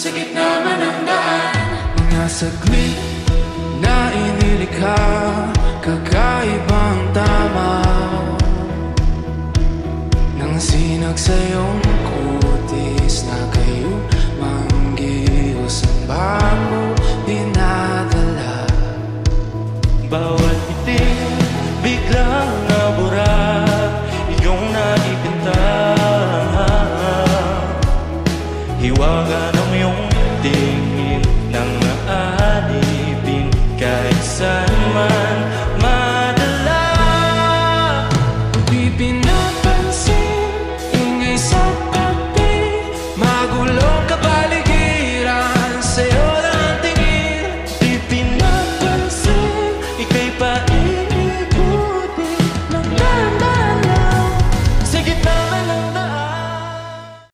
Sa gitna man ng daan, mga saglit na inilikha, kakaibang tama nang sinag sa iyong kutis na kayo manggihos ang bago dinadala.